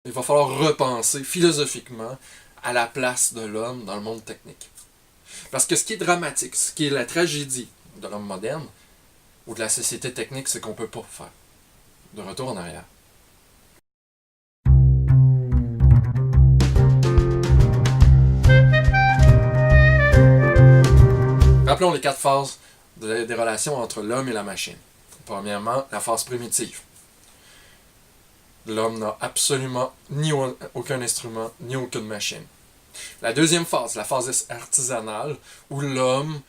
Il va falloir repenser philosophiquement à la place de l'homme dans le monde technique. Parce que ce qui est dramatique, ce qui est la tragédie de l'homme moderne, ou de la société technique, c'est qu'on ne peut pas faire de retour en arrière. Rappelons les 4 phases des relations entre l'homme et la machine. Premièrement, la phase primitive. L'homme n'a absolument aucun instrument, ni aucune machine. La deuxième phase, la phase artisanale, où l'homme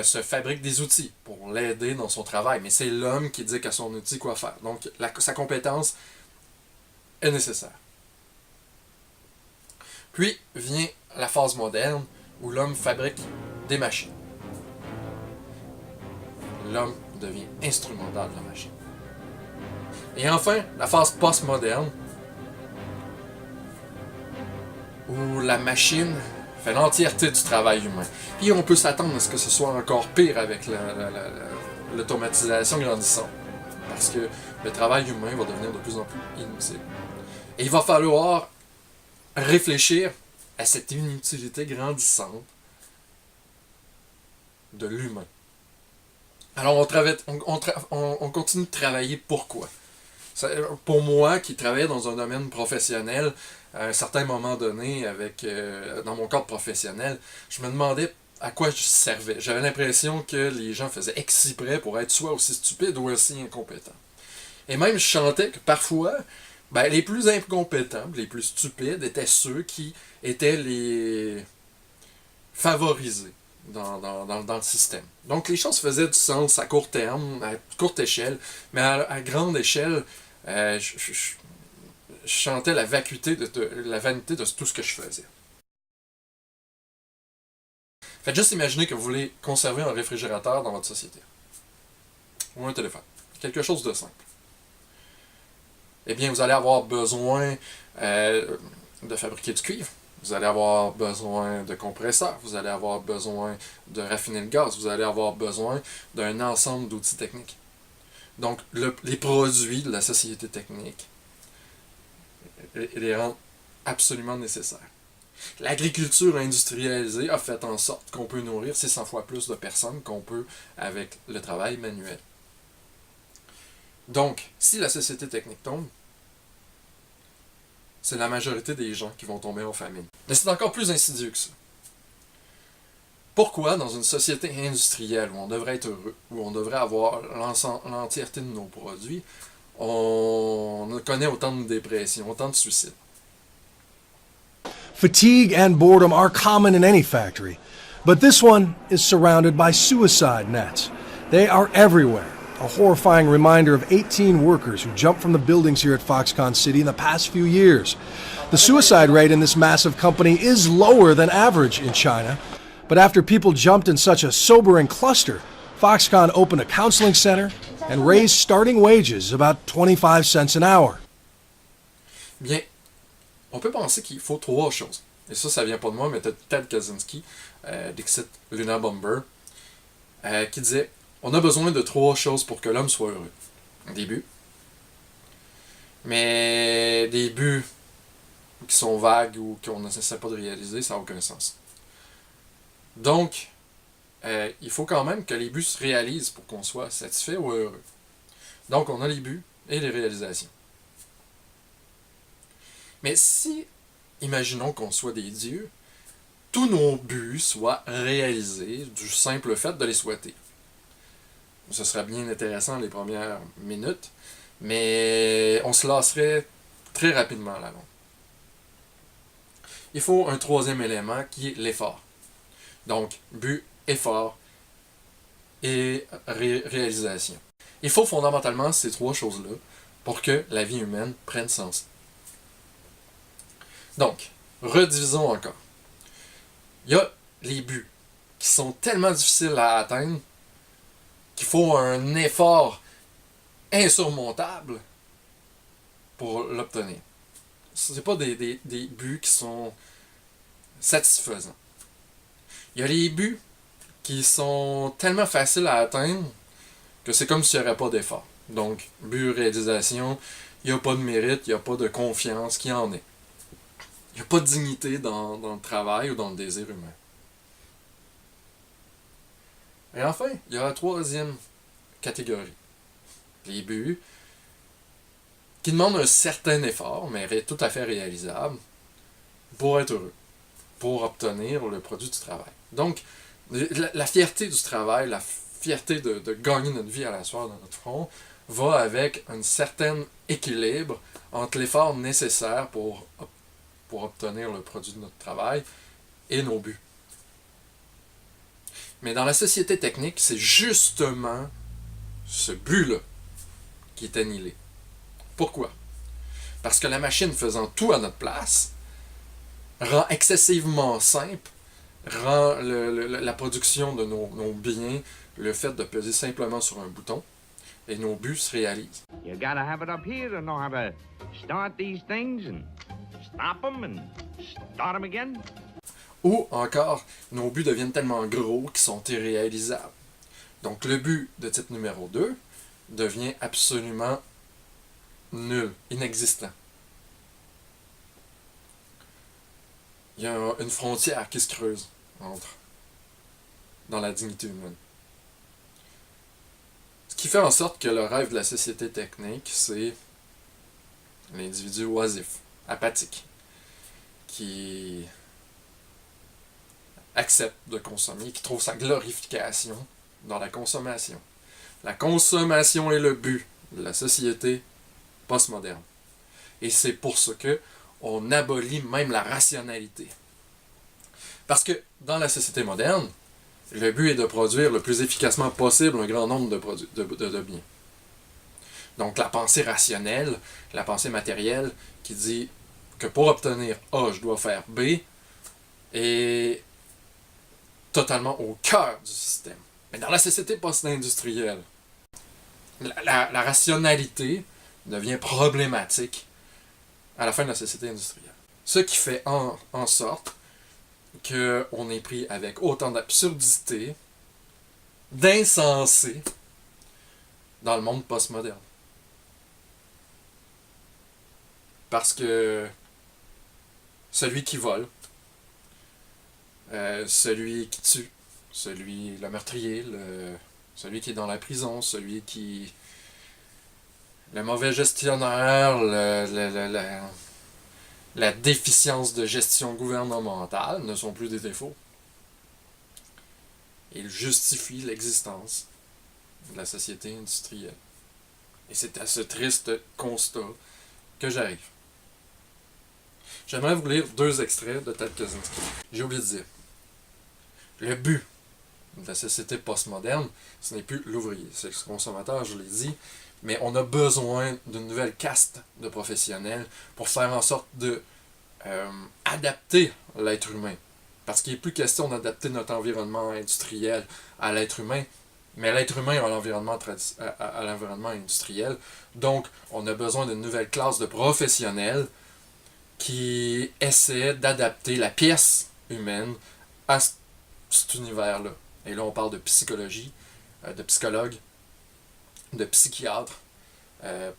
se fabrique des outils pour l'aider dans son travail, mais c'est l'homme qui dit à son outil quoi faire. Donc sa compétence est nécessaire. Puis vient la phase moderne, où l'homme fabrique des machines. L'homme devient instrumental de la machine. Et enfin, la phase post-moderne, où la machine fait l'entièreté du travail humain. Puis on peut s'attendre à ce que ce soit encore pire avec l'automatisation grandissante. Parce que le travail humain va devenir de plus en plus inutile. Et il va falloir réfléchir à cette inutilité grandissante de l'humain. Alors on continue de travailler pourquoi? Pour moi, qui travaillais dans un domaine professionnel, à un certain moment donné, dans mon cadre professionnel, je me demandais à quoi je servais. J'avais l'impression que les gens faisaient exprès pour être soit aussi stupides ou aussi incompétents. Et même je sentais que parfois, les plus incompétents, les plus stupides étaient ceux qui étaient les favorisés dans le système. Donc les choses faisaient du sens à court terme, à courte échelle, mais à grande échelle, je sentais la vacuité, la vanité de tout ce que je faisais. Faites juste imaginer que vous voulez conserver un réfrigérateur dans votre société. Ou un téléphone. Quelque chose de simple. Eh bien, vous allez avoir besoin de fabriquer du cuivre. Vous allez avoir besoin de compresseurs, vous allez avoir besoin de raffiner le gaz, vous allez avoir besoin d'un ensemble d'outils techniques. Donc, les produits de la société technique les rendent absolument nécessaires. L'agriculture industrialisée a fait en sorte qu'on peut nourrir 600 fois plus de personnes qu'on peut avec le travail manuel. Donc, si la société technique tombe, c'est la majorité des gens qui vont tomber en famine. Mais c'est encore plus insidieux que ça. Pourquoi, dans une société industrielle où on devrait être heureux, où on devrait avoir l'entièreté de nos produits, on connaît autant de dépressions, autant de suicides? Fatigue and boredom are common in any factory, but this one is surrounded by suicide nets. They are everywhere. A horrifying reminder of 18 workers who jumped from the buildings here at Foxconn City in the past few years. The suicide rate in this massive company is lower than average in China, but after people jumped in such a sobering cluster, Foxconn opened a counseling center and raised starting wages about 25 cents an hour. Bien, on peut penser qu'il faut 3 choses. Et ça vient pas de moi, mais de Ted Kaczynski, d'Exit Lunar Bomber, qui disait: on a besoin de 3 choses pour que l'homme soit heureux. Des buts. Mais des buts qui sont vagues ou qu'on n'essaie pas de réaliser, ça n'a aucun sens. Donc, il faut quand même que les buts se réalisent pour qu'on soit satisfait ou heureux. Donc, on a les buts et les réalisations. Mais si, imaginons qu'on soit des dieux, tous nos buts soient réalisés du simple fait de les souhaiter. Ce serait bien intéressant les premières minutes, mais on se lasserait très rapidement à la longue. Il faut un 3e élément qui est l'effort. Donc, but, effort et réalisation. Il faut fondamentalement ces 3 choses-là pour que la vie humaine prenne sens. Donc, redivisons encore. Il y a les buts qui sont tellement difficiles à atteindre qu'il faut un effort insurmontable pour l'obtenir. Ce n'est pas des buts qui sont satisfaisants. Il y a les buts qui sont tellement faciles à atteindre que c'est comme s'il n'y aurait pas d'effort. Donc, but, réalisation, il n'y a pas de mérite, il n'y a pas de confiance qui en est. Il n'y a pas de dignité dans le travail ou dans le désir humain. Et enfin, il y a la troisième catégorie. Les buts qui demandent un certain effort, mais tout à fait réalisable, pour être heureux, pour obtenir le produit du travail. Donc, la fierté du travail, la fierté de gagner notre vie à la soirée dans notre front, va avec un certain équilibre entre l'effort nécessaire pour obtenir le produit de notre travail et nos buts. Mais dans la société technique, c'est justement ce but-là qui est annihilé. Pourquoi? Parce que la machine faisant tout à notre place rend excessivement simple, rend la production de nos biens, le fait de peser simplement sur un bouton, et nos buts se réalisent. You gotta have it up here to know how to start these things and stop them and start them again. Ou encore, nos buts deviennent tellement gros qu'ils sont irréalisables. Donc le but de type numéro 2 devient absolument nul, inexistant. Il y a une frontière qui se creuse dans la dignité humaine. Ce qui fait en sorte que le rêve de la société technique, c'est l'individu oisif, apathique, qui accepte de consommer, qui trouve sa glorification dans la consommation. La consommation est le but de la société postmoderne. Et c'est pour ce que on abolit même la rationalité. Parce que dans la société moderne, le but est de produire le plus efficacement possible un grand nombre de biens. Donc la pensée rationnelle, la pensée matérielle, qui dit que pour obtenir A, je dois faire B, est totalement au cœur du système. Mais dans la société post-industrielle, la rationalité devient problématique à la fin de la société industrielle. Ce qui fait en sorte qu'on est pris avec autant d'absurdité, d'insensé dans le monde postmoderne. Parce que celui qui vole, celui qui tue, le meurtrier, celui qui est dans la prison, le mauvais gestionnaire, la déficience de gestion gouvernementale ne sont plus des défauts. Ils justifient l'existence de la société industrielle. Et c'est à ce triste constat que j'arrive. J'aimerais vous lire 2 extraits de Ted Kaczynski. J'ai oublié de dire. Le but de la société postmoderne, ce n'est plus l'ouvrier, c'est le consommateur, je l'ai dit, mais on a besoin d'une nouvelle caste de professionnels pour faire en sorte de adapter l'être humain. Parce qu'il n'est plus question d'adapter notre environnement industriel à l'être humain, mais l'être humain à l'environnement industriel. Donc, on a besoin d'une nouvelle classe de professionnels qui essaie d'adapter la pièce humaine à cet univers-là. Et là, on parle de psychologie, de psychologue, de psychiatre,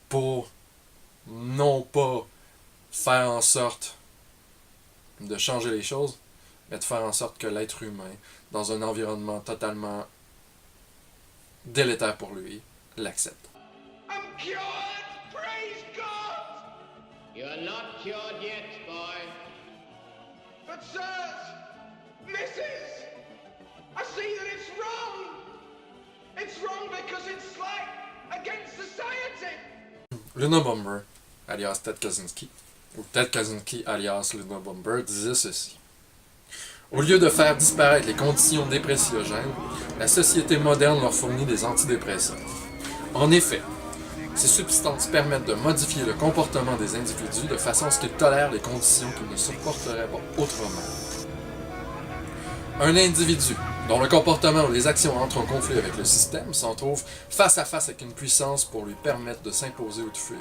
pour non pas faire en sorte de changer les choses, mais de faire en sorte que l'être humain, dans un environnement totalement délétère pour lui, l'accepte. I'm cured! Praise God! You're not cured yet, boy. But sirs, missus, I see that it's wrong. It's wrong because it's like against society. Luna Bomber, alias Ted Kaczynski, ou Ted Kaczynski alias Luna Bomber, disait ceci. Au lieu de faire disparaître les conditions dépressiogènes, la société moderne leur fournit des antidépresseurs. En effet, ces substances permettent de modifier le comportement des individus de façon à ce qu'ils tolèrent les conditions qu'ils ne supporteraient pas autrement. Un individu dont le comportement ou les actions entrent en conflit avec le système s'en trouve face à face avec une puissance pour lui permettre de s'imposer ou de fuir.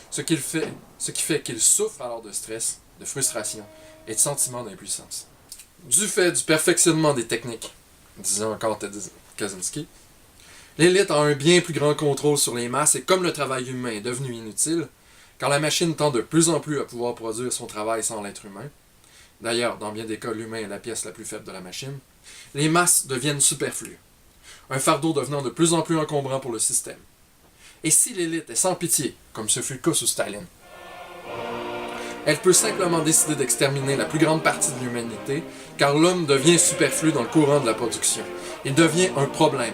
Ce qui fait qu'il souffre alors de stress, de frustration et de sentiments d'impuissance. Du fait du perfectionnement des techniques, disait encore Ted Kaczynski, L'élite a un bien plus grand contrôle sur les masses et comme le travail humain est devenu inutile, quand la machine tend de plus en plus à pouvoir produire son travail sans l'être humain, d'ailleurs, dans bien des cas, l'humain est la pièce la plus faible de la machine, les masses deviennent superflues, un fardeau devenant de plus en plus encombrant pour le système. Et si l'élite est sans pitié, comme ce fut le cas sous Staline, elle peut simplement décider d'exterminer la plus grande partie de l'humanité, car l'homme devient superflu dans le courant de la production. Il devient un problème.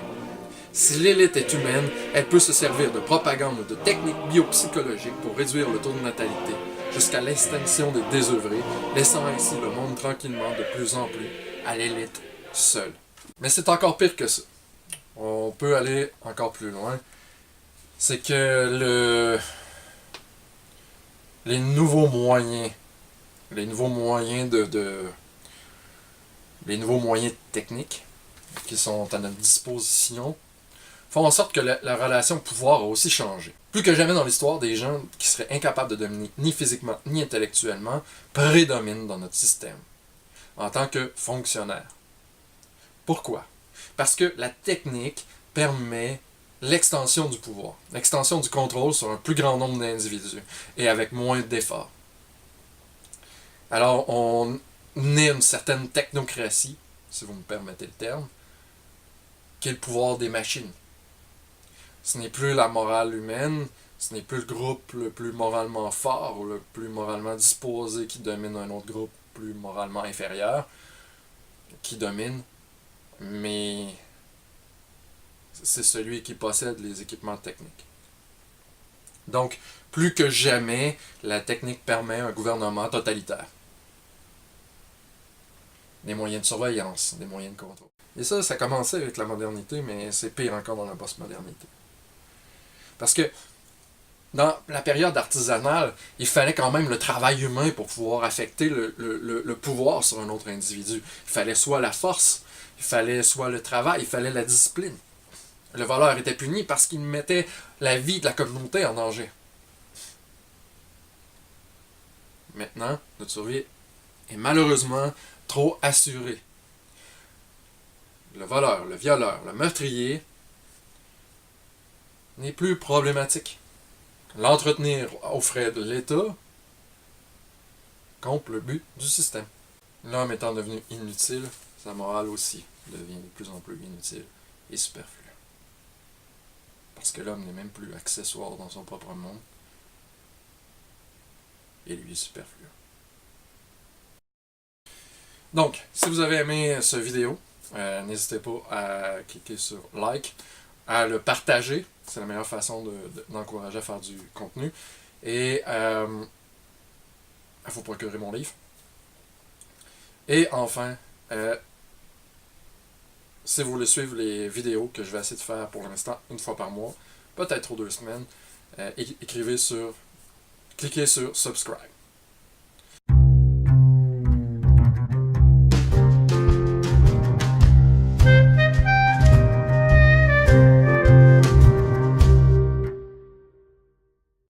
Si l'élite est humaine, elle peut se servir de propagande ou de techniques biopsychologiques pour réduire le taux de natalité, jusqu'à l'extinction des désœuvrés, laissant ainsi le monde tranquillement de plus en plus à l'élite seule. Mais c'est encore pire que ça. On peut aller encore plus loin. C'est que les nouveaux moyens techniques qui sont à notre disposition font en sorte que la relation de pouvoir a aussi changé. Plus que jamais dans l'histoire, des gens qui seraient incapables de dominer ni physiquement ni intellectuellement prédominent dans notre système, en tant que fonctionnaires. Pourquoi? Parce que la technique permet l'extension du pouvoir, l'extension du contrôle sur un plus grand nombre d'individus, et avec moins d'efforts. Alors, on est une certaine technocratie, si vous me permettez le terme, qui est le pouvoir des machines. Ce n'est plus la morale humaine, ce n'est plus le groupe le plus moralement fort ou le plus moralement disposé qui domine un autre groupe plus moralement inférieur qui domine, mais c'est celui qui possède les équipements techniques. Donc, plus que jamais, la technique permet un gouvernement totalitaire. Des moyens de surveillance, des moyens de contrôle. Et ça commençait avec la modernité, mais c'est pire encore dans la post-modernité. Parce que dans la période artisanale, il fallait quand même le travail humain pour pouvoir affecter le pouvoir sur un autre individu. Il fallait soit la force, il fallait soit le travail, il fallait la discipline. Le voleur était puni parce qu'il mettait la vie de la communauté en danger. Maintenant, notre survie est malheureusement trop assurée. Le voleur, le violeur, le meurtrier n'est plus problématique. L'entretenir aux frais de l'État contre le but du système. L'homme étant devenu inutile, sa morale aussi devient de plus en plus inutile et superflue. Parce que l'homme n'est même plus accessoire dans son propre monde. Et lui est superflu. Donc, si vous avez aimé cette vidéo, n'hésitez pas à cliquer sur like, à le partager. C'est la meilleure façon d'encourager à faire du contenu. Et à vous procurer mon livre. Et enfin, si vous voulez suivre les vidéos que je vais essayer de faire pour l'instant une fois par mois, peut-être aux 2 semaines, cliquez sur subscribe.